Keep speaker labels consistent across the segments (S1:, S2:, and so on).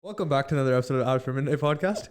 S1: Welcome back to another episode of Out for Midnight podcast.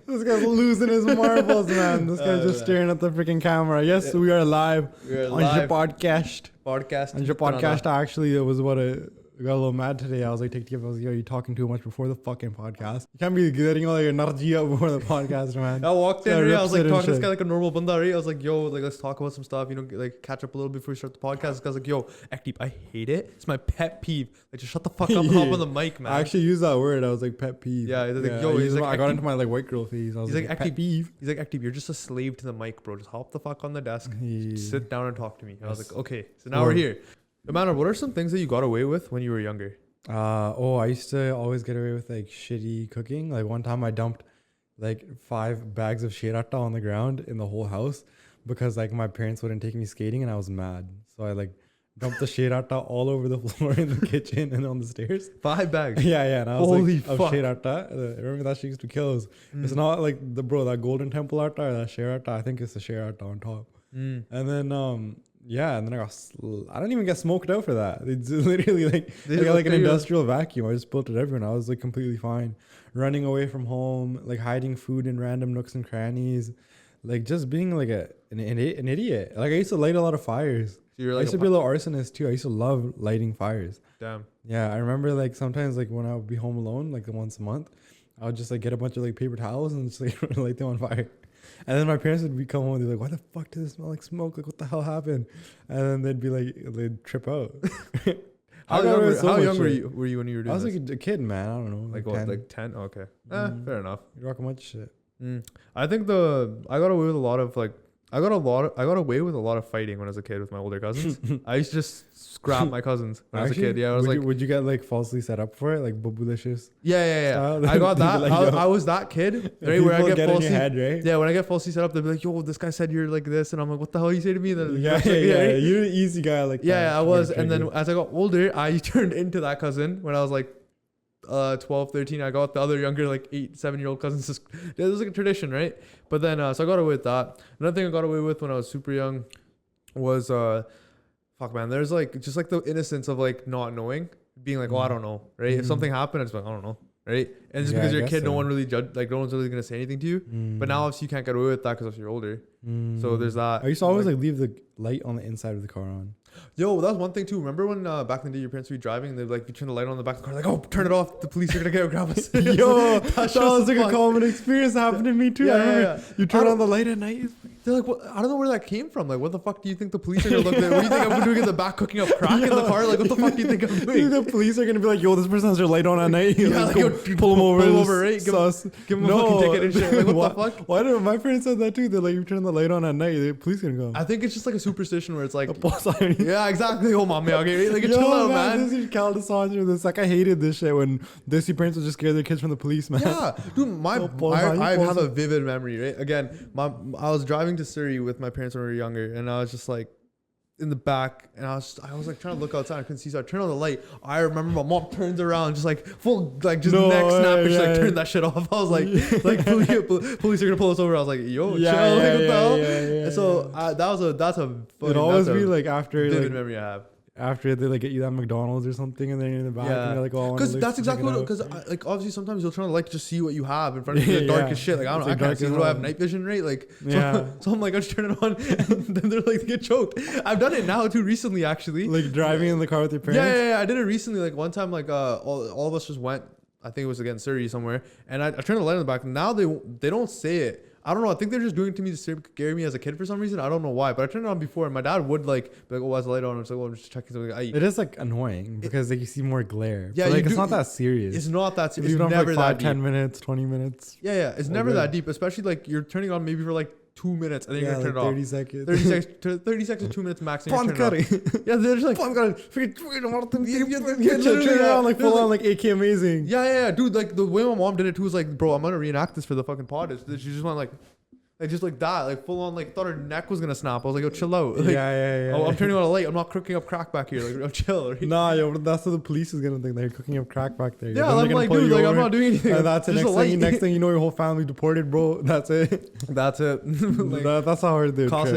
S2: This guy's losing his marbles, man. This guy's just staring at the freaking camera. Yes, we are live on your podcast. On your podcast, actually, it was what I got a little mad today. I was like, I was like, yo, you talking too much before the fucking podcast. You can't be getting all your energy up before the podcast, man.
S1: I walked in, I was like talking to this guy like a normal banda, right? I was like, yo, like let's talk about some stuff, like catch up a little bit before we start the podcast. This guy's like, yo, Ekdeep, I hate it. It's my pet peeve. Like, just shut the fuck up and hop on the mic, man.
S2: I actually used that word. I was like, pet peeve.
S1: Yeah, he's like, yo,
S2: I got into my like white girl phase. I was like, pet peeve.
S1: He's like, Ekdeep, you're just a slave to the mic, bro. Just hop the fuck on the desk, sit down and talk to me. And I was like, okay, so now we're here. Amanda, what are some things that you got away with when you were younger?
S2: I used to always get away with like shitty cooking. Like one time I dumped like 5 bags of shirata on the ground in the whole house because like my parents wouldn't take me skating and I was mad. So I like dumped the shirata all over the floor in the kitchen and on the stairs.
S1: 5 bags?
S2: Yeah. And I was
S1: holy
S2: like,
S1: fuck.
S2: Of shirata. Remember that shit used to kill us. It's not like that golden temple atta or that shirata. I think it's the shirata on top. And then and then I didn't even get smoked out for that. It's literally like I got like an industrial vacuum. I just spilled it everywhere. I was like completely fine. Running away from home, like hiding food in random nooks and crannies, like just being like an idiot. Like I used to light a lot of fires. So I used to be a little arsonist too. I used to love lighting fires.
S1: Damn.
S2: Yeah, I remember like sometimes like when I would be home alone, like once a month, I would just like get a bunch of like paper towels and just like light them on fire. And then my parents would come home and they'd be like, why the fuck does it smell like smoke? Like, what the hell happened? And then they'd be like, they'd trip out.
S1: How young were you when you were doing this?
S2: I was like a kid, man. I don't know.
S1: Like what,
S2: 10.
S1: like 10? Oh, okay. Fair enough.
S2: You rock a bunch of shit.
S1: I think I got away with a lot of like, I got away with a lot of fighting when I was a kid with my older cousins. I used to just scrap my cousins when I was a kid. Yeah, I was
S2: would you get like falsely set up for it, like bubulicious?
S1: Yeah. I got that.
S2: Like,
S1: I was that kid, right? Where I get falsely,
S2: in your head, right?
S1: Yeah, when I get falsely set up, they'll be like, "Yo, this guy said you're like this," and I'm like, "What the hell you say to me?" Then
S2: You're an easy guy, like
S1: yeah, I was. And then as I got older, I turned into that cousin when I was like 12, 13. I got the other younger, like 8, 7-year-old cousins. It was like a tradition, right? But then, so I got away with that. Another thing I got away with when I was super young was, fuck man, there's like, just like the innocence of like not knowing, being like, oh, I don't know, right? If something happened, I just like, I don't know, right? And just because you're a kid, no one really no one's really going to say anything to you. But now obviously you can't get away with that because you're older. So there's that.
S2: I used to always like leave the light on the inside of the car on.
S1: Yo, that was one thing too. Remember when back in the day your parents would be driving and they'd like, you turn the light on the back of the car, like, oh, turn it off. The police are going to grab us.
S2: Yo, that was like a common experience that happened to me too.
S1: Yeah.
S2: You turn on the light at night.
S1: They're like, well, I don't know where that came from. Like, what the fuck do you think the police are going to look at? What do you think I'm doing in the back cooking up crack in the car? Like, what the fuck do you think I'm doing?
S2: The police are going to be like, yo, this person has their light on at night.
S1: Like,
S2: go pull him over.
S1: Right? Give him a fucking ticket and shit. Like, what the fuck?
S2: Why did my parents said that too? They're like, you turn the light on at night, the police going to go.
S1: I think it's just like a superstition where it's like,
S2: yeah,
S1: exactly. Oh, mommy, okay. Like, chill out, man.
S2: This is Caldesandra. This, like, I hated this shit when they see parents would just scare their kids from the police, man.
S1: Yeah, dude, I have a vivid memory, right? Again, I was driving to Surrey with my parents when we were younger, and I was just like in the back, and I was like trying to look outside. I couldn't see, so I turned on the light. I remember my mom turns around, just like full, like just neck snap, and she like turned that shit off. I was like, police are gonna pull us over. I was like, yo, chill, like what the hell? And so that's a
S2: it always be like after
S1: vivid memory I have.
S2: After they like get you that McDonald's or something, and then you're in the back, and you're like, oh,
S1: because that's exactly what. Because like obviously sometimes you'll turn on the light to just see what you have in front of you, the dark as shit. Like I don't know, I can't see. What do I have night vision, right? Like so I'm like, I just turn it on, and then they're like, they get choked. I've done it now too recently, actually.
S2: Like driving in the car with your parents.
S1: Yeah. I did it recently. Like one time, like all of us just went. I think it was again Surrey somewhere, and I turned the light on the back. Now they don't say it. I don't know. I think they're just doing it to me to scare me as a kid for some reason. I don't know why, but I turned it on before, and my dad would like be like, "Oh, why's the light on?" I'm just like, "Oh, I'm just checking something."
S2: It is like annoying because like you see more glare.
S1: Yeah,
S2: but, like it's not that serious.
S1: It's not that serious.
S2: It's
S1: never
S2: like 5,
S1: that deep.
S2: 10 minutes, 20 minutes.
S1: Yeah. It's never that deep, especially like you're turning on maybe for like 2 minutes and then you're gonna turn it off.
S2: 30 seconds.
S1: 30 seconds, 2 minutes max. And
S2: Pon curry.
S1: Yeah, they're just like
S2: turn around like full on like AK amazing.
S1: Yeah, dude. Like the way my mom did it too was like, bro, I'm gonna reenact this for the fucking pod. She just went like just like that, like full on, like thought her neck was gonna snap. I was like, yo, chill out. Like,
S2: yeah.
S1: Oh, I'm turning on a light. I'm not cooking up crack back here. Like, chill. Right?
S2: Nah, yo, but that's what the police is gonna think. They're cooking up crack back there.
S1: Yeah, I'm like, dude, like I'm not doing anything.
S2: And that's it. Next thing you know, your whole family deported, bro. That's it.
S1: That's it.
S2: Like, that's how hard they're.
S1: That's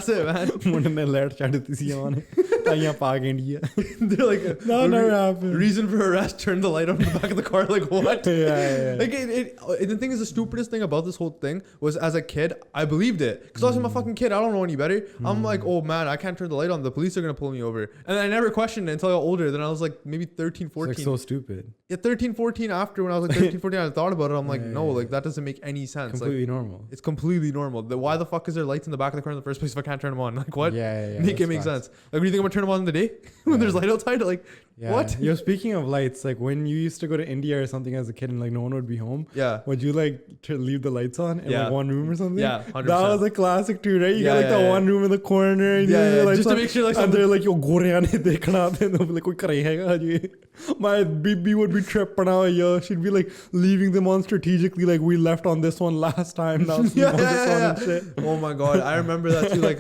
S1: it, man.
S2: When they learned to see on it. They're
S1: They're like,
S2: that never happened.
S1: reason for arrest, turn the light on in the back of the car. Like, what?
S2: Yeah.
S1: Like, the thing is, the stupidest thing about this whole thing was, as a kid, I believed it. Because I was a fucking kid. I don't know any better. I'm like, oh man, I can't turn the light on. The police are going to pull me over. And I never questioned it until I got older. Then I was like, maybe 13, 14.
S2: It's like so stupid.
S1: Yeah, 13, 14, after when I was like 13, 14, I thought about it. I'm like, no, like, that doesn't make any sense.
S2: Completely
S1: Like,
S2: normal.
S1: it's completely normal. Why the fuck is there lights in the back of the car in the first place if I can't turn them on? Like, what?
S2: Yeah.
S1: Make it make sense. Like, what do you think I'm gonna turn them on in the day when there's light outside? Like, what?
S2: Yo, speaking of lights, like when you used to go to India or something as a kid and like no one would be home,
S1: Yeah.
S2: would you like to leave the lights on in
S1: Yeah.
S2: like one room or something?
S1: Yeah, 100%.
S2: That was a classic too, right? You
S1: Yeah,
S2: got like
S1: yeah,
S2: that one room in the corner. And you leave the lights
S1: just to
S2: on,
S1: make sure like
S2: and they're like, yo, Gorean, dekhna, and they'll be like, koi kar hai ji? My BB would be tripping out, yo. She'd be like leaving them on strategically, like we left on this one last time. Now sleep on this one and shit.
S1: Oh my god, I remember that too. Like,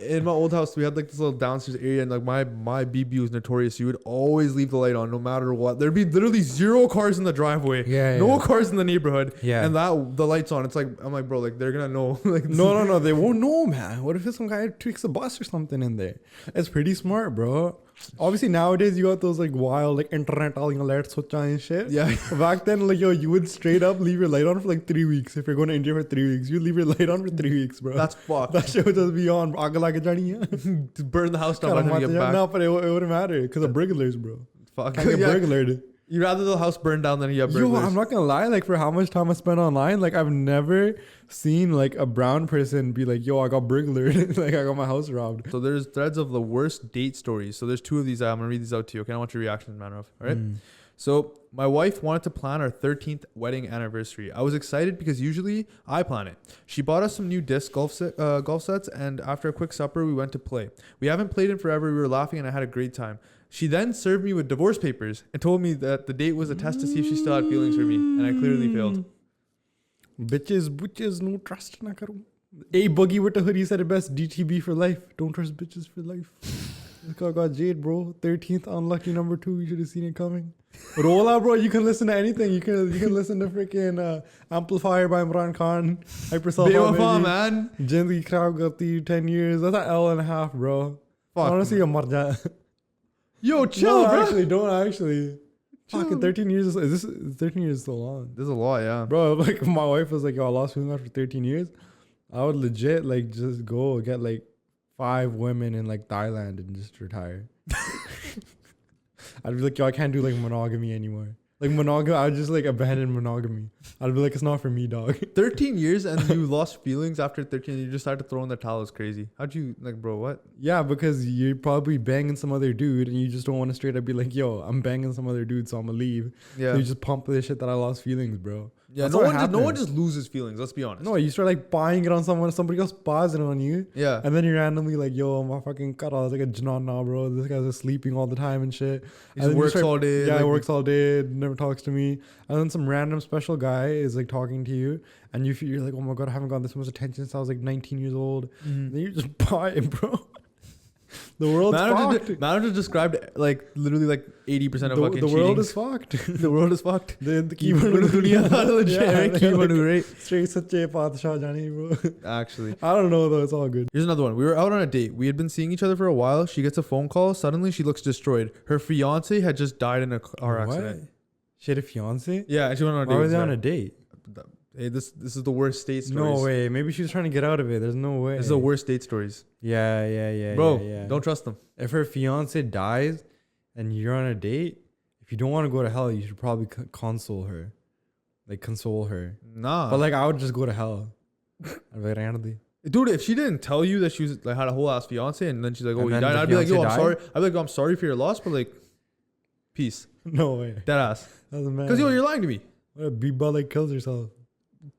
S1: in my old house, we had like this little downstairs area, and like my BB was notorious. You would always leave the light on, no matter what. There'd be literally 0 cars in the driveway, no cars in the neighborhood, and that the lights on. It's like, I'm like, bro, like they're gonna know. Like,
S2: no, they won't know, man. What if it's some guy tweaks a bus or something in there? It's pretty smart, bro. Obviously nowadays you got those like wild like internet alerts and shit.
S1: Yeah.
S2: Back then, like, yo, you would straight up leave your light on for like 3 weeks. If you're going to India for 3 weeks, you leave your light on for 3 weeks, bro.
S1: That's fucked.
S2: That shit would just be on. Aag lag jani hai.
S1: To burn the house down by the time you get back.
S2: No, but it wouldn't matter because of burglars, bro.
S1: Fuck.
S2: Can't get burglared.
S1: You'd rather the house burn down than you have burglars.
S2: Yo, I'm not gonna lie, like for how much time I spent online, like I've never seen like a brown person be like, yo, I got burglared. Like I got my house robbed.
S1: So there's threads of the worst date stories. So there's 2 of these. I'm gonna read these out to you. Okay, I want your reaction, man. All right. So my wife wanted to plan our 13th wedding anniversary. I was excited because usually I plan it. She bought us some new disc golf sets, and after a quick supper, we went to play. We haven't played in forever. We were laughing, and I had a great time. She then served me with divorce papers and told me that the date was a test to see if she still had feelings for me, and I clearly failed.
S2: Bitches, no trust na karo. A Boogie with the hoodie said it best, DTB for life. Don't trust bitches for life. This guy got Jade, bro. 13th unlucky number 2. You should have seen it coming. Rolla, bro, you can listen to anything. You can listen to freaking Amplifier by Imran Khan.
S1: Bewafa, man.
S2: Jindagi Kharab Karti, 10 years. That's an L and a half, bro.
S1: Fuck,
S2: honestly, you're marja.
S1: Yo, chill,
S2: No,
S1: bro.
S2: actually, don't actually.
S1: Chill.
S2: Fucking 13 years is this 13 years is so long.
S1: There's a lot, yeah.
S2: Bro, like my wife was like, yo, I lost feeling after 13 years. I would legit like just go get like 5 women in like Thailand and just retire. I'd be like, yo, I can't do like monogamy anymore. Like monogamy, I'd just like abandon monogamy. I'd be like, it's not for me, dog.
S1: 13 years and you lost feelings after 13 and you just started throwing the towel is crazy. How'd you, like, bro, what?
S2: Yeah, because you're probably banging some other dude and you just don't want to straight up be like, yo, I'm banging some other dude, so I'm gonna leave.
S1: Yeah.
S2: So you just pump this shit that I lost feelings, bro.
S1: Yeah,
S2: That's
S1: no
S2: what
S1: one
S2: happens.
S1: just loses feelings, let's be honest.
S2: No, you start like buying it on someone, somebody else buys it on you.
S1: Yeah.
S2: And then you're randomly like, yo, my fucking cut off like a janan now, bro. This guy's just sleeping all the time and shit.
S1: He
S2: And then you
S1: works all day.
S2: Yeah,
S1: like,
S2: he works all day, never talks to me. And then some random special guy is like talking to you, and you're like, oh my god, I haven't got this much attention since I was like 19 years old.
S1: Mhm.
S2: Then you just buy it, bro. The world's fucked.
S1: Manager described like literally like 80% of fucking
S2: The world
S1: cheating.
S2: is fucked.
S1: The world is fucked.
S2: The
S1: Keep dunya legit, right? Keep right?
S2: Straight sache padshah jani, bro.
S1: Actually.
S2: I don't know though, it's all good.
S1: Here's another one. We were out on a date. We had been seeing each other for a while. She gets a phone call. Suddenly she looks destroyed. Her fiance had just died in a car accident.
S2: What? She had a fiance?
S1: Yeah, and she went on a date.
S2: Why were
S1: with
S2: they
S1: her.
S2: on a date?
S1: Hey, this is the worst date stories.
S2: No way. Maybe she was trying to get out of it. There's no way.
S1: This is the worst date stories.
S2: Yeah.
S1: Bro,
S2: yeah.
S1: don't trust them.
S2: If her fiance dies and you're on a date, if you don't want to go to hell, you should probably console her. Like, console her.
S1: Nah.
S2: But, like, I would just go to hell. I'd be like, randomly.
S1: Dude, if she didn't tell you that she was like had a whole ass fiance and then she's like, oh,
S2: And
S1: he
S2: then
S1: died,
S2: the
S1: I'd be like, yo,
S2: fiancé
S1: I'm
S2: died?
S1: sorry. I'd be like, yo, I'm sorry for your loss, but like, peace.
S2: No way.
S1: Dead ass.
S2: That's a man.
S1: Because yo, you're lying to me.
S2: What if Biba, like, kills herself?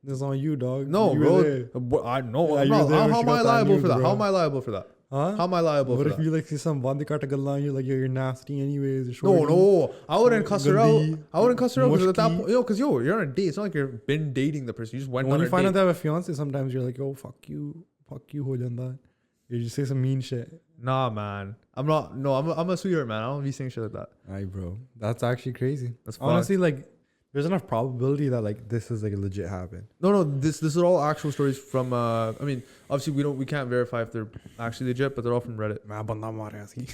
S2: That's on you, dog.
S1: No,
S2: You were
S1: bro.
S2: there.
S1: I know.
S2: Yeah,
S1: I'm
S2: you were
S1: not,
S2: there when
S1: how
S2: she
S1: am I
S2: got that
S1: liable
S2: news,
S1: for that?
S2: bro.
S1: How am I liable for that?
S2: Huh?
S1: How am I liable
S2: What
S1: for
S2: if
S1: that?
S2: you, like, see some bandi kata gallan, you're like, you're nasty anyways.
S1: No. I wouldn't cuss her out.
S2: Gandhi,
S1: I wouldn't cuss her out because at that
S2: mushki.
S1: point, because you're on a date. It's not like you've been dating the person. You just went
S2: When
S1: on
S2: you
S1: a
S2: find
S1: date.
S2: out they have a fiance, sometimes you're like, yo, fuck you, ho janda. You just say some mean shit.
S1: Nah, man. I'm not. No, I'm a sweetheart, man. I don't be saying shit like that.
S2: Aye, bro. That's actually crazy.
S1: That's
S2: Honestly, like, There's enough probability that like this is like legit happened.
S1: No, this is all actual stories from. I mean, obviously we can't verify if they're actually legit, but they're all from Reddit.
S2: मैं बंदा मारा सी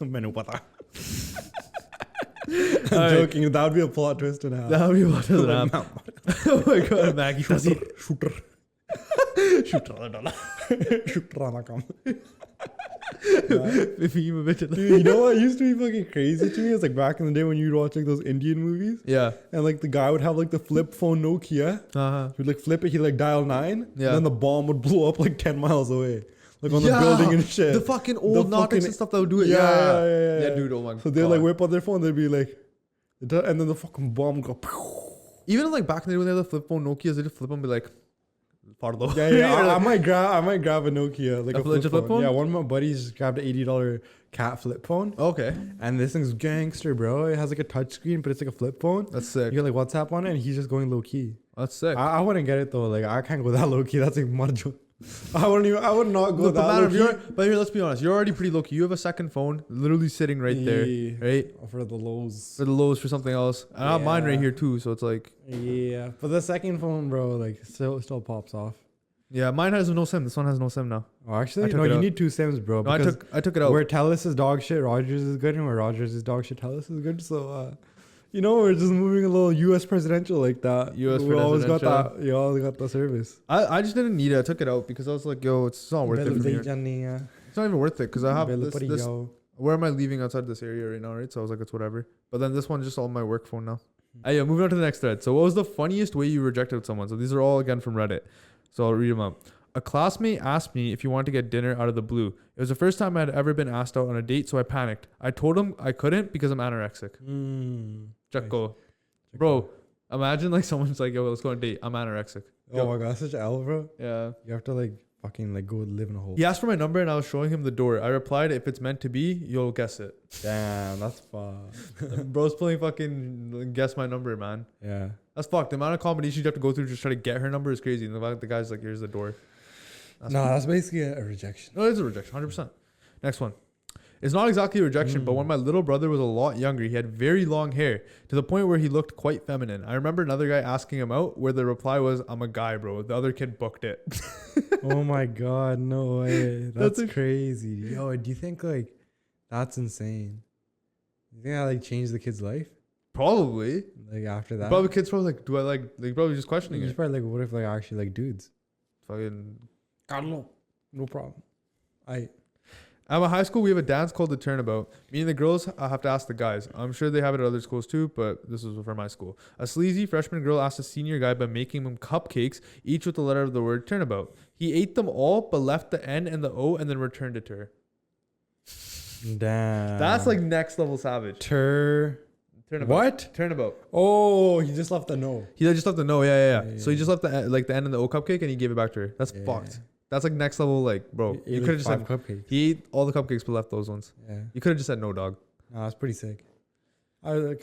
S2: मैंने पता.
S1: Alright.
S2: I'm joking. That would be a plot twist and a half.
S1: That would be what is that? Oh my god, Maggie.
S2: Shooter.
S1: Shooter.
S2: Shooter on come.
S1: If you
S2: Dude, you know what used to be fucking crazy to me? It's like back in the day when you'd watch like those Indian movies.
S1: Yeah.
S2: And like the guy would have like the flip phone Nokia.
S1: Uh-huh.
S2: He'd like flip it, he'd like dial 9.
S1: Yeah.
S2: And then the bomb would blow up like 10 miles away. Like on the building and shit.
S1: The fucking old Nokia and stuff that would do it.
S2: Yeah,
S1: dude, oh my god.
S2: So they'd like whip out their phone, they'd be like, and then the fucking bomb would go.
S1: Even like back in the day when they had the flip phone Nokias, they just flip them and be like, Pardo.
S2: Yeah. I might grab a Nokia, like a flip phone. Yeah, one of my buddies just grabbed an $80 cat flip phone.
S1: Okay.
S2: And this thing's gangster, bro. It has like a touch screen, but it's like a flip phone.
S1: That's sick.
S2: You got like WhatsApp on it, and he's just going low key.
S1: That's sick.
S2: I wouldn't get it though. Like I can't go that low key. That's like marjo. I would not go that low key.
S1: But here, let's be honest. You're already pretty low key. You have a second phone, literally sitting right there, right?
S2: For the lows.
S1: For the lows, for something else. And I have mine right here too. So it's like.
S2: Yeah, but the second phone, bro, like still pops off.
S1: Yeah, mine has no SIM. This one has no SIM now.
S2: Oh, actually, no. You need 2 SIMs, bro.
S1: No, I took it out.
S2: Where Telus is dog shit, Rogers is good, and where Rogers is dog shit, Telus is good. So, we're just moving a little U.S. presidential like that. We always got that. You always got the service.
S1: I just didn't need it. I took it out because I was like, yo, it's not worth it for me. It's not even worth it because I have this. Where am I leaving outside this area right now, right? So I was like, it's whatever. But then this one's just all my work phone now. Yeah, moving on to the next thread. So what was the funniest way you rejected someone? So these are all again from Reddit. So I'll read them out. A classmate asked me if he wanted to get dinner out of the blue. It was the first time I had ever been asked out on a date, so I panicked. I told him I couldn't because I'm anorexic. Jacko. Bro, imagine like someone's like, yo, let's go on a date. I'm anorexic.
S2: Oh my god, that's such an L, bro.
S1: Yeah.
S2: You have to like fucking like go live in a hole.
S1: He asked for my number and I was showing him the door. I replied, if it's meant to be, you'll guess it.
S2: Damn, that's fucked.
S1: Bro's playing fucking guess my number, man.
S2: Yeah.
S1: That's fucked. The amount of combinations you have to go through to just try to get her number is crazy. And the guy's like, here's the door.
S2: That's basically a rejection.
S1: No, it's a rejection, 100%. Next one. It's not exactly a rejection, but when my little brother was a lot younger, he had very long hair to the point where he looked quite feminine. I remember another guy asking him out where the reply was, I'm a guy, bro. The other kid booked it.
S2: Oh my god, no way. That's crazy. Yo, do you think like that's insane? You think that like changed the kid's life?
S1: Probably.
S2: Like after that?
S1: Probably kids probably like, do I like probably just questioning
S2: He's
S1: it.
S2: probably like, what if like I actually like dudes?
S1: Fucking
S2: Carlo. No problem.
S1: At my high school, we have a dance called the Turnabout. Me and the girls have to ask the guys. I'm sure they have it at other schools too, but this was for my school. A sleazy freshman girl asked a senior guy by making him cupcakes, each with the letter of the word Turnabout. He ate them all, but left the N and the O and then returned it to her.
S2: Damn.
S1: That's like next level savage.
S2: Turnabout. What?
S1: Turnabout.
S2: Oh, he just left the no.
S1: He just left the no. Yeah. So he just left the N and the O cupcake and he gave it back to her. That's fucked. That's like next level, like, bro. You could have just said
S2: cupcakes.
S1: He ate all the cupcakes but left those ones.
S2: Yeah.
S1: You could have just said no, dog.
S2: No, that's pretty sick. I would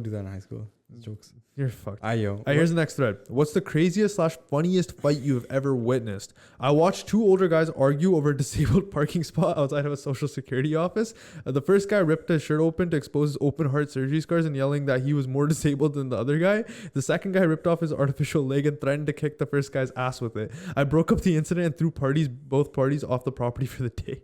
S2: do that in high school. Jokes.
S1: You're fucked.
S2: Here's
S1: the next thread. What's the craziest / funniest fight you have ever witnessed? I watched 2 older guys argue over a disabled parking spot outside of a social security office. The first guy ripped his shirt open to expose his open heart surgery scars and yelling that he was more disabled than the other guy. The second guy ripped off his artificial leg and threatened to kick the first guy's ass with it. I broke up the incident and threw both parties off the property for the day.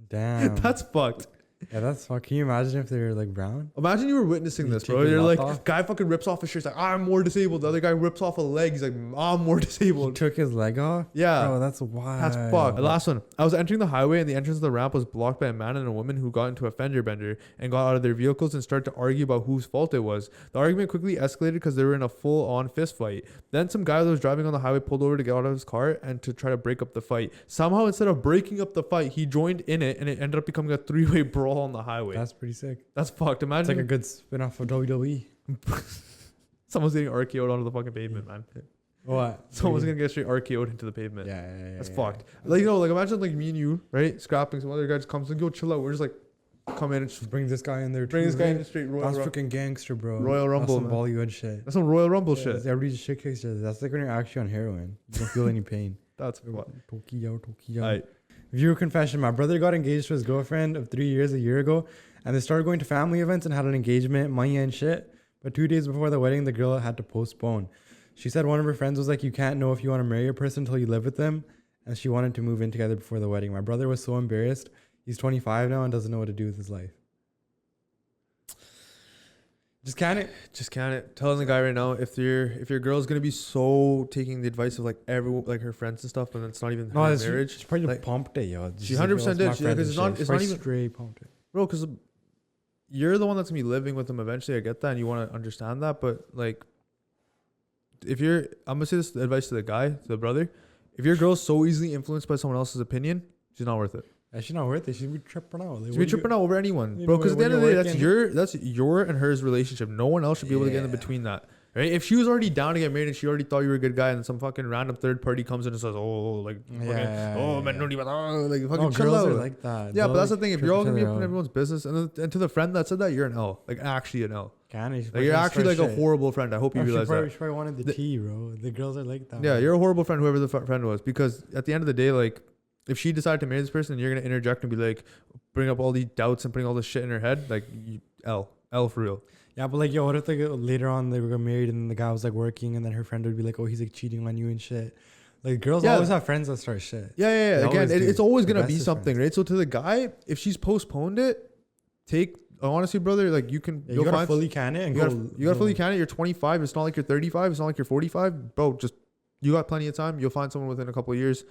S2: Damn.
S1: That's fucked.
S2: Yeah, that's fuck. Can you imagine if they were like brown?
S1: Imagine you were witnessing this, bro. You're like, guy fucking rips off his shirt. He's like, I'm more disabled. The other guy rips off a leg. He's like, I'm more disabled.
S2: He took his leg off?
S1: Yeah.
S2: Bro, that's wild.
S1: That's fucked. The last one. I was entering the highway and the entrance of the ramp was blocked by a man and a woman who got into a fender bender and got out of their vehicles and started to argue about whose fault it was. The argument quickly escalated because they were in a full-on fist fight. Then some guy that was driving on the highway pulled over to get out of his car and to try to break up the fight. Somehow, instead of breaking up the fight, he joined in it and it ended up becoming a 3-way brawl on the highway.
S2: That's pretty sick.
S1: That's fucked. Imagine.
S2: It's like a good spin-off of WWE.
S1: Someone's getting RKO'd onto the fucking pavement, man.
S2: What?
S1: Someone's gonna get straight RKO'd into the pavement.
S2: Yeah.
S1: That's fucked. Like, like imagine like me and you, right? Scrapping, some other guy just comes and go chill out. We're just like, come in and just
S2: bring this guy in there.
S1: Bring this guy in straight Royal Rumble.
S2: That's freaking gangster, bro.
S1: Royal Rumble.
S2: That's some Bollywood shit.
S1: That's some Royal Rumble shit.
S2: Everybody just shit kicks each other. That's like when you're actually on heroin. You don't feel any pain.
S1: That's what.
S2: Tokyo.
S1: Right.
S2: Viewer confession. My brother got engaged to his girlfriend of 3 years a year ago, and they started going to family events and had an engagement, money and shit. But 2 days before the wedding, the girl had to postpone. She said one of her friends was like, you can't know if you want to marry a person until you live with them. And she wanted to move in together before the wedding. My brother was so embarrassed. He's 25 now and doesn't know what to do with his life. Just can't.
S1: Telling the guy right now, if your girl's gonna be so taking the advice of like everyone, like her friends and stuff, and it's not even her marriage.
S2: She's probably
S1: like,
S2: pumped it, yo.
S1: She 100% did. Because it's not even
S2: straight pumped it,
S1: bro. Because you're the one that's gonna be living with them eventually. I get that, and you want to understand that, but like, I'm gonna say this advice to the guy, to the brother. If your girl's so easily influenced by someone else's opinion, she's not worth it.
S2: She's not worth it. She'd be tripping out. Like,
S1: she'd be tripping out over anyone, bro. Because at the end of the day, that's your and hers relationship. No one else should be able to get in between that, right? If she was already down to get married and she already thought you were a good guy, and some fucking random third party comes in and says, "Oh, like, man, no, like, fucking chill out."
S2: Like that.
S1: Yeah, but that's the thing. If you're all gonna be up in everyone's business, and to the friend that said that, you're an L, like actually an L. Like you're actually like a horrible friend. I hope you realize that.
S2: She probably wanted the tea, bro. The girls are like that.
S1: Yeah, you're a horrible friend, whoever the friend was, because at the end of the day, like, if she decided to marry this person, you're gonna interject and be like, bring up all these doubts and putting all this shit in her head. Like, L for real.
S2: Yeah, but like, yo, what if like later on they were married and the guy was like working, and then her friend would be like, oh, he's like cheating on you and shit. Like, girls always have friends that start shit.
S1: Yeah. Again, it's always gonna be something, right? So to the guy, if she's postponed it, honestly, brother, like you gotta
S2: fully can it. And
S1: you gotta fully can it. You're 25. It's not like you're 35. It's not like you're 45, bro. Just you got plenty of time. You'll find someone within a couple of years.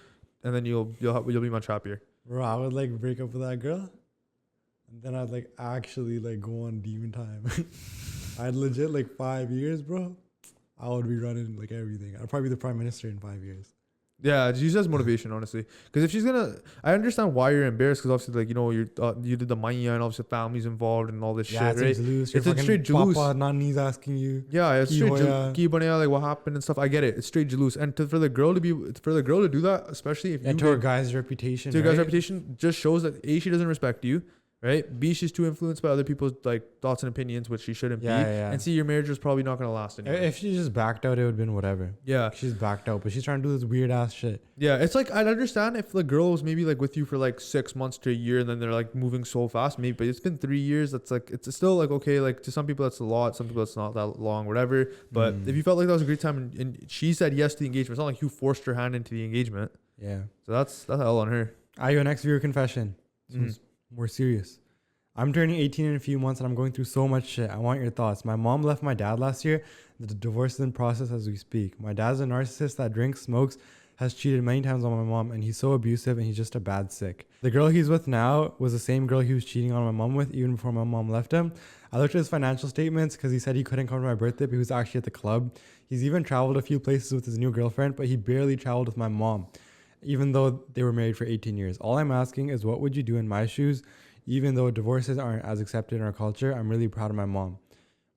S1: And then you'll be much happier.
S2: Bro, I would like break up with that girl, and then I'd like actually like go on demon time. I'd legit like 5 years, bro. I would be running like everything. I'd probably be the prime minister in 5 years.
S1: Yeah, use as motivation, honestly. Because if she's I understand why you're embarrassed. Because obviously, like, you know, you did the money and obviously family's involved and all this shit, right?
S2: It's a straight jalous. Papa, Nani's asking you.
S1: Yeah, it's straight jalous. Like, what happened and stuff. I get it. It's straight jalous. And for the girl to do that, especially if
S2: to her guy's reputation,
S1: just shows that A, she doesn't respect you. Right? B, she's too influenced by other people's like thoughts and opinions, which she shouldn't be. And C, your marriage was probably not gonna last anymore.
S2: If she just backed out, it would have been whatever.
S1: Yeah,
S2: she's backed out, but she's trying to do this weird ass shit.
S1: Yeah, it's like I'd understand if the girl was maybe like with you for like 6 months to a year, and then they're like moving so fast. Maybe, but it's been 3 years. That's like it's still like okay. Like to some people that's a lot. Some people it's not that long. Whatever. But if you felt like that was a great time, and she said yes to the engagement, it's not like you forced her hand into the engagement.
S2: Yeah.
S1: So that's hell on her.
S2: Your next viewer confession. More serious. I'm turning 18 in a few months and I'm going through so much shit. I want your thoughts. My mom left my dad last year. The divorce is in process as we speak. My dad's a narcissist that drinks, smokes, has cheated many times on my mom, and he's so abusive and he's just a bad sick. The girl he's with now was the same girl he was cheating on my mom with even before my mom left him. I looked at his financial statements because he said he couldn't come to my birthday, but he was actually at the club. He's even traveled a few places with his new girlfriend, but he barely traveled with my mom, even though they were married for 18 years. All I'm asking is, what would you do in my shoes? Even though divorces aren't as accepted in our culture, I'm really proud of my mom.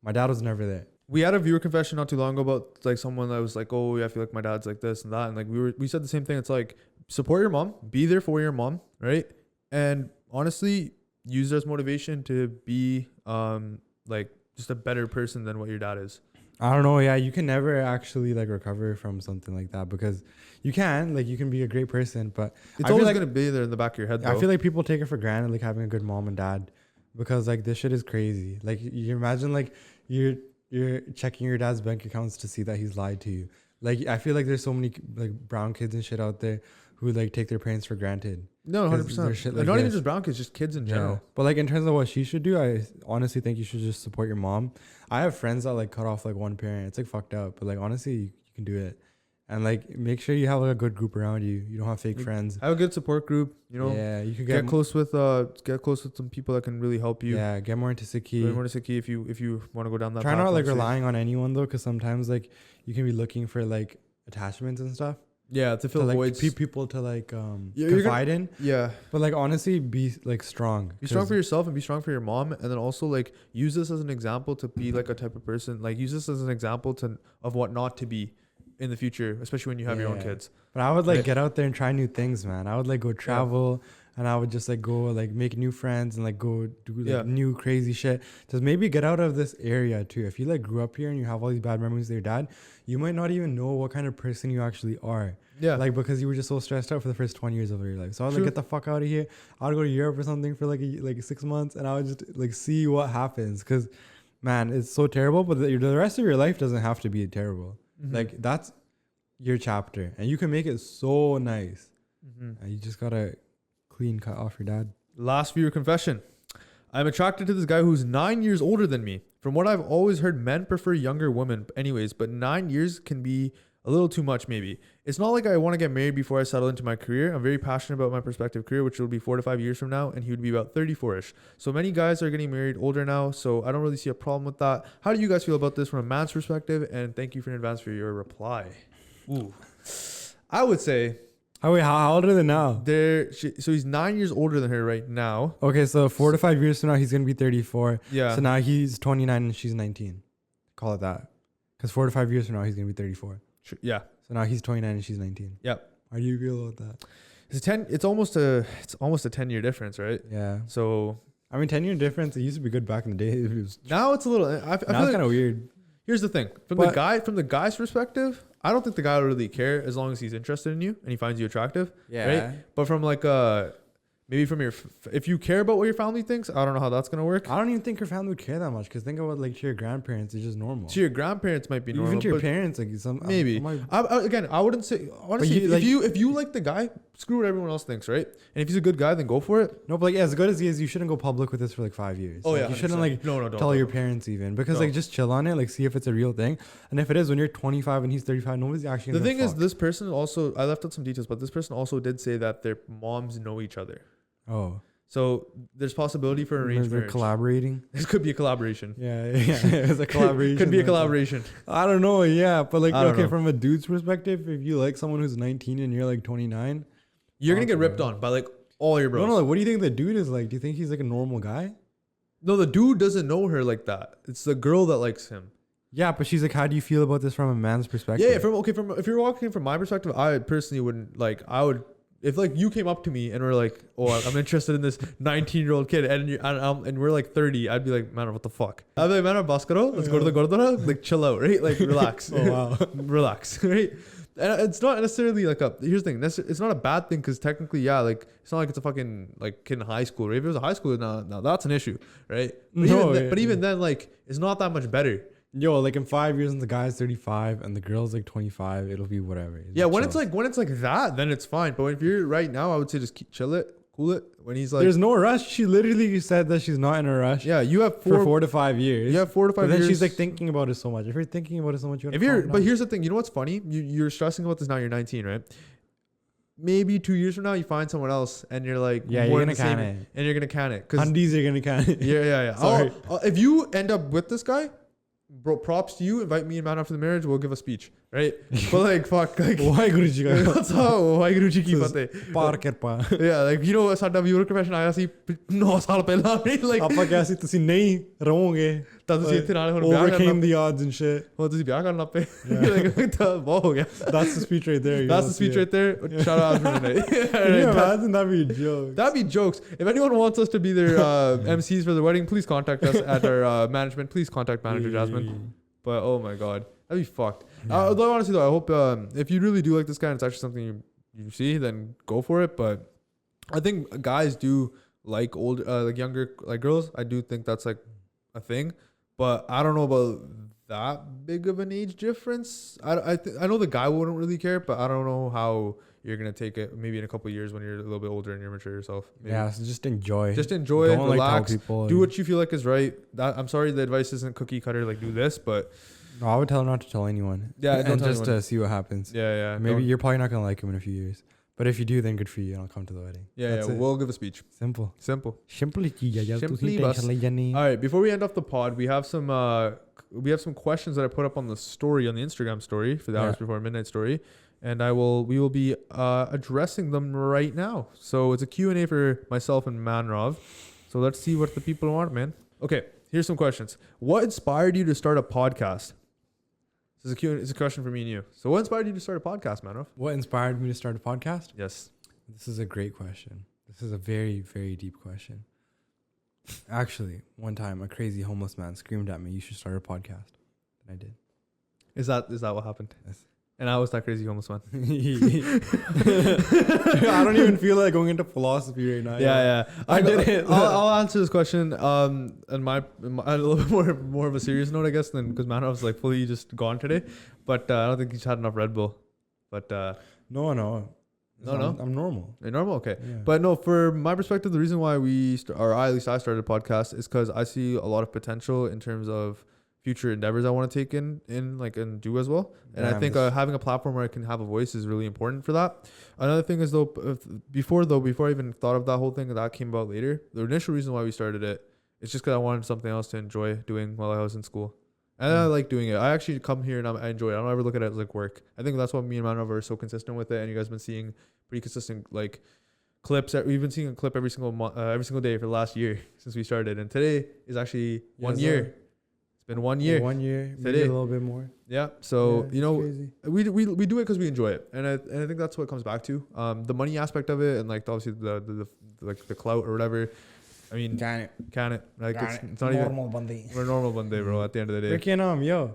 S2: My dad was never there.
S1: We had a viewer confession not too long ago about like someone that was like, oh yeah, I feel like my dad's like this and that. And like we said the same thing. It's like, support your mom, be there for your mom, right? And honestly, use it as motivation to be like just a better person than what your dad is.
S2: I don't know. Yeah, you can never actually like recover from something like that, because you can be a great person, but
S1: it's always gonna be there in the back of your head. Though.
S2: I feel like people take it for granted, like having a good mom and dad, because like this shit is crazy. Like you imagine like you're checking your dad's bank accounts to see that he's lied to you. Like I feel like there's so many like brown kids and shit out there who like take their parents for granted.
S1: No, 100%. Like not even just brown kids, just kids in general.
S2: But like in terms of what she should do, I honestly think you should just support your mom. I have friends that like cut off like one parent. It's like fucked up, but like honestly, you can do it. And like make sure you have like a good group around you. You don't have fake friends.
S1: Have a good support group. You know.
S2: Yeah, you can
S1: get close with some people that can really help you.
S2: Yeah, get more into Sikhi.
S1: If you want to go down that.
S2: Try not like relying on anyone though, because sometimes like you can be looking for like attachments and stuff.
S1: Yeah, to fill voids.
S2: People to like confide in.
S1: Yeah.
S2: But like honestly, be like strong.
S1: Be strong for yourself and be strong for your mom, and then also like use this as an example to be like a type of person. Like use this as an example of what not to be in the future, especially when you have your own kids.
S2: But I would like get out there and try new things, man. I would like go travel. And I would just like go like make new friends and like go do like new crazy shit. Just maybe get out of this area too. If you like grew up here and you have all these bad memories with your dad, you might not even know what kind of person you actually are. Yeah. Like because you were just so stressed out for the first 20 years of your life. So I would like get the fuck out of here. I would go to Europe or something for like 6 months, and I would just like see what happens. Because man, it's so terrible. But the rest of your life doesn't have to be terrible.
S1: Mhm.
S2: Like that's your chapter, and you can make it so nice.
S1: Mhm.
S2: And you just gotta clean cut off your dad.
S1: Last viewer confession. I'm attracted to this guy who's 9 years older than me. From what I've always heard, men prefer younger women anyways, but 9 years can be a little too much maybe. It's not like I want to get married before I settle into my career. I'm very passionate about my prospective career, which will be 4 to 5 years from now, and he would be about 34-ish. So many guys are getting married older now, so I don't really see a problem with that. How do you guys feel about this from a man's perspective? And thank you in advance for your reply. Ooh. I would say
S2: Oh wait, how old are they now?
S1: so he's 9 years older than her right now.
S2: Okay, so 4 to 5 years from now, he's gonna be 34.
S1: Yeah.
S2: So now he's 29 and she's 19. Call it that. Because 4 to 5 years from now, he's gonna be 34.
S1: Yeah.
S2: So now he's 29 and she's 19.
S1: Yep.
S2: How do you feel about that?
S1: It's almost a 10-year difference, right?
S2: Yeah.
S1: So
S2: I mean, 10-year difference. It used to be good back in the day. It was,
S1: now it's a little. I
S2: now
S1: feel
S2: it's
S1: like,
S2: kind of weird.
S1: here's the thing from the guy's perspective. I don't think the guy will really care as long as he's interested in you and he finds you attractive.
S2: Yeah.
S1: Right? But from like maybe from your if you care about what your family thinks, I don't know how that's gonna work.
S2: I don't even think your family would care that much. Because think about like to your grandparents, it's just normal.
S1: To your grandparents might be normal.
S2: Even to your
S1: but
S2: parents, like some
S1: maybe. Again, I wouldn't say honestly.
S2: you, like-
S1: if you like the guy, screw what everyone else thinks, right? And if he's a good guy, then go for it.
S2: No, but like as good as he is, you shouldn't go public with this for like 5 years.
S1: Oh
S2: Like,
S1: yeah,
S2: you shouldn't
S1: 100%.
S2: like
S1: no,
S2: tell your parents even because
S1: No.
S2: like just chill on it, like see if it's a real thing. And if it is, when you're 25 and he's 35, nobody's actually.
S1: The
S2: gonna
S1: thing is,
S2: fuck.
S1: this person also I left out some details, but this person also did say that their moms know each other.
S2: Oh,
S1: So there's possibility for arranged
S2: they're
S1: marriage.
S2: collaborating.
S1: This could be a collaboration.
S2: Yeah, it's a collaboration.
S1: Could be a collaboration.
S2: I don't know. Yeah, but like
S1: I don't
S2: okay,
S1: know.
S2: from a dude's perspective, if you like someone who's 19 and you're like 29,
S1: You're gonna get
S2: Talk
S1: ripped
S2: about
S1: on by like all your bros.
S2: no, like what do you think the dude is like? Do you think he's like a normal guy?
S1: No, the dude doesn't know her like that. It's the girl that likes him.
S2: Yeah, but she's like, how do you feel about this from a man's perspective?
S1: Yeah, from if you're walking from my perspective, I personally wouldn't like. I would if like you came up to me and were like, "Oh, I'm interested in this 19-year-old kid," and we're like 30, I'd be like, "Man, what the fuck?" I'd be like, "Man, bas karo. Let's go to the gurdwara. Like, chill out, right? Like, relax.
S2: Oh wow.
S1: Relax, right?" And it's not necessarily like here's the thing. It's not a bad thing because technically, yeah, like it's not like it's a fucking like kid in high school. Right? If it was a high schooler, now that's an issue, right? But even then, like it's not that much better.
S2: Yo, like in 5 years, and the guy's 35 and the girl's like 25, it'll be whatever.
S1: Yeah, when
S2: chill.
S1: it's like that, then it's fine. But if you're right now, I would say just chill it, cool it. When he's like,
S2: There's no rush. She literally said that she's not in a rush.
S1: yeah, you have
S2: For 4 to 5 years.
S1: You have 4 to 5
S2: But then
S1: years.
S2: she's like thinking about it so much. If you're thinking about it so much, you
S1: If you're, but here's the thing. You know what's funny? You're stressing about this now. You're 19, right? Maybe 2 years from now, you find someone else, and you're like,
S2: Yeah,
S1: more
S2: you're
S1: in
S2: gonna
S1: the same-
S2: can it.
S1: and you're gonna can it. Cause
S2: Undies are gonna count it.
S1: yeah.
S2: Sorry.
S1: If you end up with this guy, bro, props to you. Invite me and man after the marriage. We'll give a speech, right? But like, fuck, like,
S2: Waheguru ji ਕਾ
S1: that's how Waheguru ji ਕੀ ਫਤਿਹ.
S2: ਪਾਰ ਕਿਰਪਾ
S1: Yeah, like you know, ਸਾਡਾ viewer confession ਆਇਆ ਸੀ 9 ਸਾਲ ਪਹਿਲਾਂ, right? Like
S2: ਆਪਾਂ ਕਿਹਾ ਸੀ ਤੁਸੀਂ ਨਹੀਂ ਰਹੋਗੇ
S1: ਤਾਂ ਤੁਸੀਂ ਇੱਥੇ ਨਾਲ ਹੁਣ ਵਿਆਹ ਕਰਨਾ
S2: overcame the odds and shit.
S1: ਹੁਣ ਤੁਸੀਂ ਵਿਆਹ ਕਰਨ ਲੱਗ ਪਏ like ਤਾਂ ਬਹੁਤ ਹੋ ਗਿਆ.
S2: That's the speech right there. You
S1: That's the
S2: don't see
S1: speech
S2: it.
S1: right there. Shout out for tonight.
S2: Can you imagine? That'd be a joke.
S1: That'd be jokes. If anyone wants us to be their MCs for the wedding, please contact us at our management. Please contact manager Jasmine. But oh my god, that'd be fucked. Although honestly though, I hope if you really do like this guy and it's actually something you see, then go for it. But I think guys do like older, like younger, like girls. I do think that's like a thing. But I don't know about that big of an age difference. I know the guy wouldn't really care, but I don't know how you're gonna take it. Maybe in a couple of years when you're a little bit older and you're mature yourself. Maybe.
S2: Yeah, so just enjoy.
S1: Just enjoy it,
S2: Don't like tell
S1: relax,
S2: people.
S1: do what you feel like is right. I'm sorry the advice isn't cookie cutter, like do this, but
S2: No, I would tell her not to tell anyone.
S1: Yeah, don't
S2: and
S1: tell
S2: just
S1: anyone.
S2: see what happens.
S1: yeah.
S2: Maybe
S1: don't-
S2: you're probably not gonna like him in a few years. But if you do, then good for you. And I'll come to the wedding. That's it.
S1: We'll give a speech.
S2: Simple.
S1: Simple.
S2: Simply
S1: Simply bus. All right, before we end off the pod, we have some questions that I put up on the story, on the Instagram story for the Hours Before Midnight story, and we will be addressing them right now. So it's a Q&A for myself and Manrov. So let's see what the people want, man. Okay, here's some questions. What inspired you to start a podcast? This is a Q&A, it's a question for me and you. So what inspired you to start a podcast, Manrov?
S2: What inspired me to start a podcast?
S1: Yes.
S2: This is a great question. This is a very, very deep question. Actually, one time a crazy homeless man screamed at me, "You should start a podcast." And I did.
S1: Is that what happened?
S2: Yes.
S1: And I was that crazy homeless man.
S2: I don't even feel like going into philosophy right now.
S1: Yeah.
S2: I did it.
S1: I'll answer this question. And my a little bit more of a serious note, I guess, than because Manov's like fully just gone today. But I don't think he's had enough Red Bull. But
S2: No.
S1: no.
S2: I'm normal.
S1: You're normal, okay.
S2: Yeah.
S1: But no, for my perspective, the reason why at least I started a podcast is because I see a lot of potential in terms of future endeavors I want to take in and do as well. And I think having a platform where I can have a voice is really important for that. Another thing is though, before I even thought of that whole thing, that came about later. The initial reason why we started it is just because I wanted something else to enjoy doing while I was in school. And I like doing it. I actually come here and I enjoy it. I don't ever look at it as like work. I think that's why me and Manav are so consistent with it. And you guys have been seeing pretty consistent like clips. We've been seeing a clip every single day for the last year since we started. And today is actually 1 year. It's been 1 year.
S2: 1 year, maybe
S1: today.
S2: a little bit more.
S1: Yeah. So
S2: Crazy.
S1: we do it because we enjoy it, and I think that's what it comes back to. The money aspect of it, and like obviously the clout or whatever. I mean, can it? Like it's not even we're normal Bande, bro. At the end of the day.
S2: Freaking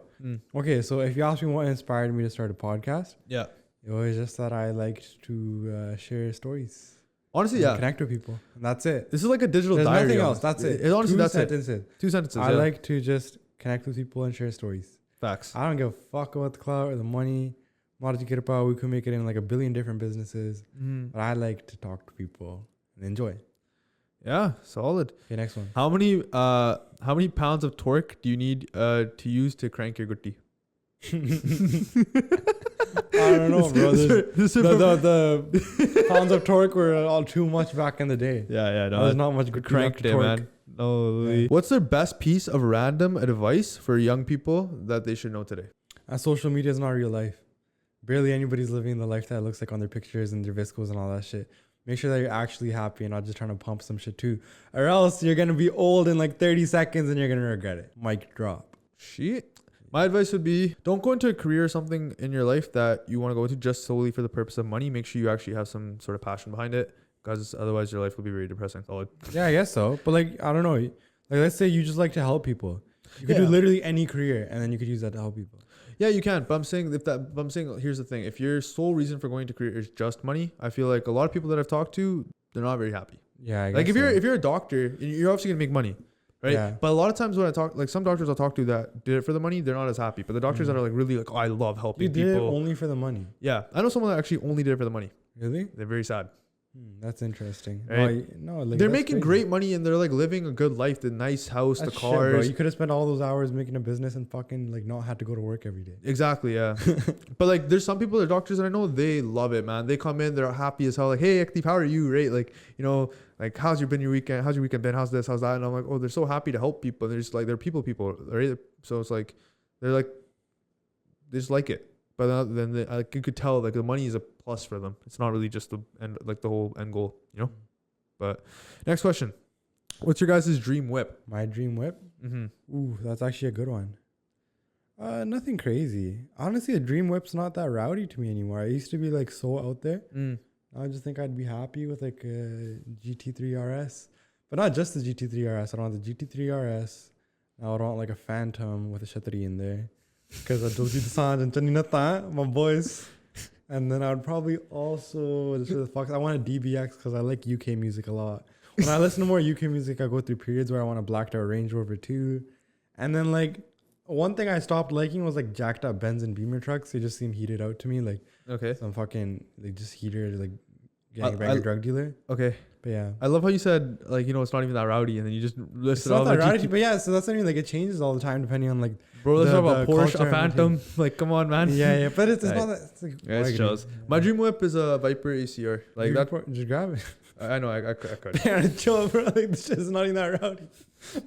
S2: Okay, so if you ask me what inspired me to start a podcast,
S1: Yeah.
S2: it was just that I liked to share stories.
S1: Honestly,
S2: and connect with people. And that's it.
S1: This is like a digital
S2: There's
S1: diary.
S2: nothing else.
S1: almost.
S2: That's it.
S1: Honestly,
S2: Two
S1: that's
S2: sentences.
S1: it. 2 sentences.
S2: I like to just connect with people and share stories.
S1: Facts.
S2: I don't give a fuck about the clout or the money. We could make it in like 1 billion different businesses. But I like to talk to people and enjoy.
S1: Yeah, solid.
S2: Okay, next one.
S1: How many pounds of torque do you need to use to crank your gutti?
S2: I don't know, bro. The pounds of torque were all too much back in the day.
S1: Yeah. No,
S2: there's not much good
S1: crank day, man. No. Yeah. What's the best piece of random advice for young people that they should know today?
S2: Social media is not real life. Barely anybody's living the life that it looks like on their pictures and their viscos and all that shit. Make sure that you're actually happy and not just trying to pump some shit too. Or else you're going to be old in like 30 seconds and you're going to regret it. Mic drop.
S1: Shit. My advice would be don't go into a career or something in your life that you want to go into just solely for the purpose of money. Make sure you actually have some sort of passion behind it, because otherwise your life will be very depressing. Solid.
S2: Yeah, I guess so. But like, I don't know. Like, let's say you just like to help people. You could do literally any career and then you could use that to help people.
S1: Yeah, you can. But I'm saying here's the thing. If your sole reason for going to career is just money, I feel like a lot of people that I've talked to, they're not very happy.
S2: Yeah, I guess
S1: like if you're a doctor, you're obviously gonna make money. Right.
S2: Yeah.
S1: But a lot of times when I talk, like some doctors I'll talk to that did it for the money, they're not as happy. But the doctors that are like really like, oh, I love helping people.
S2: You did it only for the money.
S1: Yeah. I know someone that actually only did it for the money.
S2: Really?
S1: They're very sad.
S2: That's interesting.
S1: Right?
S2: No, like
S1: they're making great money and they're like living a good life, the nice house, the cars.
S2: Shit, bro. You could have spent all those hours making a business and fucking like not had to go to work every day.
S1: Exactly, yeah. But like there's some people that are doctors that I know, they love it, man. They come in, they're happy as hell, like, hey Ekdeep, how are you? Right? Like, you know, like how's your weekend been? How's this? How's that? And I'm like, oh, they're so happy to help people. They're just like they're people, right? So it's like they just like it. But then you could tell like the money is a plus for them. It's not really just the whole end goal, you know. But next question, what's your guys' dream whip?
S2: My dream whip? Ooh, that's actually a good one. Nothing crazy. Honestly, a dream whip's not that rowdy to me anymore. I used to be like so out there. I just think I'd be happy with like a GT3 RS, but not just the GT3 RS. I don't want the GT3 RS. I would want like a Phantom with a Shatri in there. Because I told you the sound and Chaninata, my boys. And then I would probably also just for the fuck, I want a DBX because I like UK music a lot. When I listen to more UK music, I go through periods where I want a blacked out Range Rover too. And then like one thing I stopped liking was like jacked up Benz and Beamer trucks. They just seem heated out to me, like some fucking like just heater, like getting a drug dealer.
S1: Okay.
S2: But yeah,
S1: I love how you said like, you know, it's not even that rowdy, and then you just listed all
S2: that rowdy. But yeah, so that's what I mean. Like it changes all the time depending on like.
S1: Bro, let's talk about Porsche, a Phantom. Like, come on, man.
S2: Yeah, but it's not that. It's like
S1: it's chills. My dream whip is a Viper ACR. Like that.
S2: Just grab it.
S1: I know. I could.
S2: Yeah, chill, bro. Like this shit is not even that rowdy.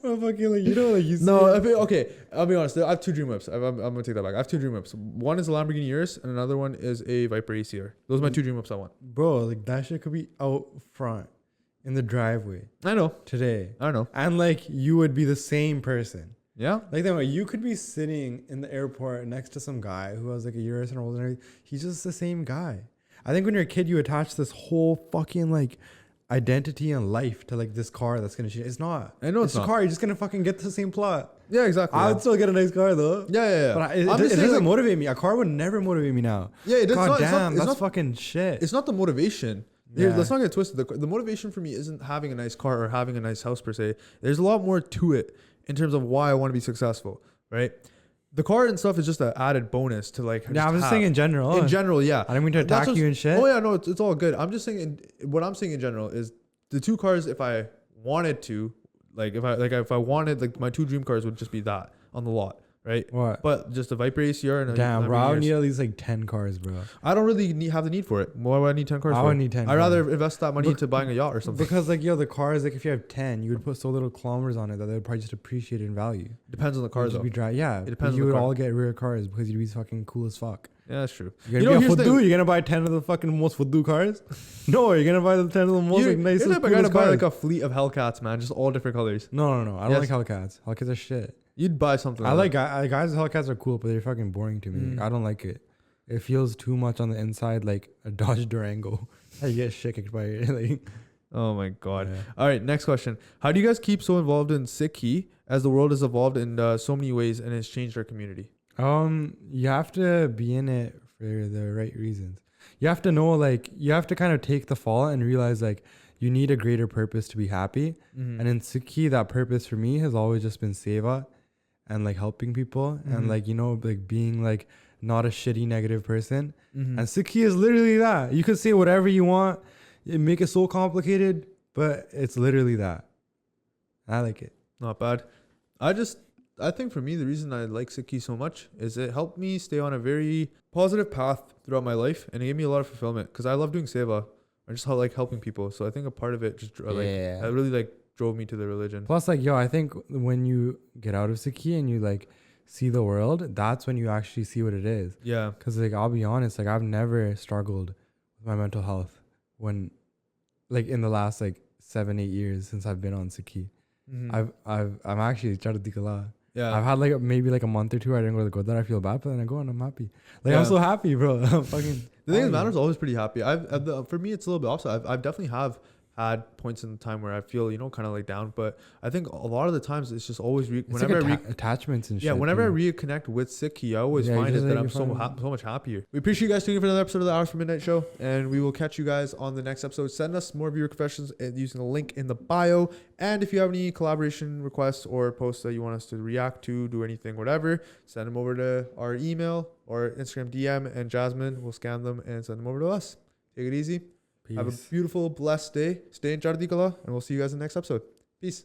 S2: Bro, fucking like you know, like you.
S1: No, okay. I'll be honest. I have 2 dream whips. I'm gonna take that back. I have 2 dream whips. One is a Lamborghini Urus, and another one is a Viper ACR. Those are my 2 dream whips I want.
S2: Bro, like that shit could be out front in the driveway.
S1: I know.
S2: Today.
S1: I know.
S2: And like you would be the same person.
S1: Yeah.
S2: Like that way, you could be sitting in the airport next to some guy who has like a Urus and rolls and everything. He's just the same guy. I think when you're a kid, you attach this whole fucking like identity and life to like this car that's gonna change. It's not.
S1: I know it's
S2: a
S1: not.
S2: car. You're just gonna fucking get the same plot.
S1: Yeah, exactly.
S2: I
S1: Yeah.
S2: would still get a nice car though.
S1: Yeah.
S2: But it
S1: I'm just saying,
S2: doesn't
S1: like,
S2: motivate me. A car would never motivate me now.
S1: Yeah, it does
S2: God
S1: not.
S2: damn,
S1: It's
S2: that's
S1: not.
S2: fucking shit.
S1: It's not the motivation.
S2: Yeah.
S1: Let's not get twisted. The motivation for me isn't having a nice car or having a nice house per se. There's a lot more to it in terms of why I want to be successful, right? The car and stuff is just an added bonus to like.
S2: Yeah, I'm just saying in general.
S1: In general, yeah.
S2: I didn't mean to attack you and shit.
S1: Oh yeah, no, it's all good. I'm just saying. What I'm saying in general is the two cars. If I wanted to, if I wanted, like my two dream cars would just be that on the lot, right?
S2: What?
S1: But just a Viper ACR and a
S2: Damn, bro, I would
S1: Lamborghini
S2: need
S1: RS.
S2: at least like 10 cars, bro.
S1: I don't really have the need for it. Why would I need 10 cars?
S2: I
S1: for?
S2: would need 10
S1: I'd rather
S2: cars.
S1: invest that money into buying a yacht or something.
S2: Because like, yo, the cars, like if you have 10, you would put so little kilometers on it that they would probably just appreciate in value.
S1: Depends on the car though.
S2: Yeah,
S1: It depends on
S2: you
S1: the
S2: would
S1: car.
S2: all get rare cars because you'd be fucking cool as fuck.
S1: Yeah, that's true.
S2: You're
S1: You
S2: gonna
S1: know,
S2: be a
S1: here's the
S2: Fudu.
S1: thing.
S2: You're gonna buy 10 of the fucking most Fudu cars? No, you're gonna buy the 10 of the most like nicest,
S1: You're the type of guy to
S2: coolest
S1: buy
S2: cars.
S1: like a fleet of Hellcats, man, just all different colors.
S2: No. I don't
S1: Yes.
S2: like Hellcats. Hellcats are shit.
S1: You'd buy something.
S2: I like guys with Hellcats are cool, but they're fucking boring to me.
S1: Mm.
S2: I don't like it. It feels too much on the inside, like a Dodge Durango. I get shit kicked by it. Like,
S1: Oh my god.
S2: yeah.
S1: All right, next question. How do you guys keep so involved in Sikhi as the world has evolved in so many ways and has changed our community?
S2: You have to be in it for the right reasons. You have to know, like, you have to kind of take the fall and realize, like, you need a greater purpose to be happy.
S1: Mm-hmm.
S2: And in Sikhi, that purpose for me has always just been seva and like helping people and
S1: Mhm.
S2: like, you know, like being like not a shitty negative person.
S1: Mm-hmm.
S2: And Sikhi is literally that. You could say whatever you want, you make it so complicated, but it's literally that. I like it.
S1: Not bad. I think for me, the reason I like Sikhi so much is it helped me stay on a very positive path throughout my life, and it gave me a lot of fulfillment because I love doing seva. I just like helping people. So I think a part of it just that really like drove me to the religion.
S2: Plus, like, yo, I think when you get out of Sikhi and you like see the world, that's when you actually see what it is.
S1: Yeah.
S2: Cause like, I'll be honest, like I've never struggled with my mental health when, like, in the last like 7-8 years since I've been on Sikhi.
S1: Mm-hmm.
S2: I'm actually Chardikala.
S1: Yeah.
S2: I've had like maybe like a month or two I didn't go to the Godar. I feel bad, but then I go and I'm happy. Like,
S1: Yeah.
S2: I'm so happy, bro. I'm fucking.
S1: The thing is, Manor's always pretty happy. For me, it's a little bit opposite. I've definitely have had points in the time where I feel, kind of like down, but I think a lot of the times it's just always whenever
S2: attachments and shit.
S1: yeah, whenever I
S2: dude.
S1: reconnect with Sikhi, I always
S2: Yeah, you
S1: find
S2: just
S1: it that
S2: like
S1: I'm
S2: you
S1: so
S2: find-
S1: so much happier. We appreciate you guys tuning in for another episode of the Hours for Midnight Show, and we will catch you guys on the next episode. Send us more of your confessions using the link in the bio, and if you have any collaboration requests or posts that you want us to react to, do anything, whatever, send them over to our email or Instagram DM, and Jasmine will scan them and send them over to us. Take it easy.
S2: Peace.
S1: Have a beautiful, blessed day. Stay in Chardikala, and we'll see you guys in the next episode. Peace.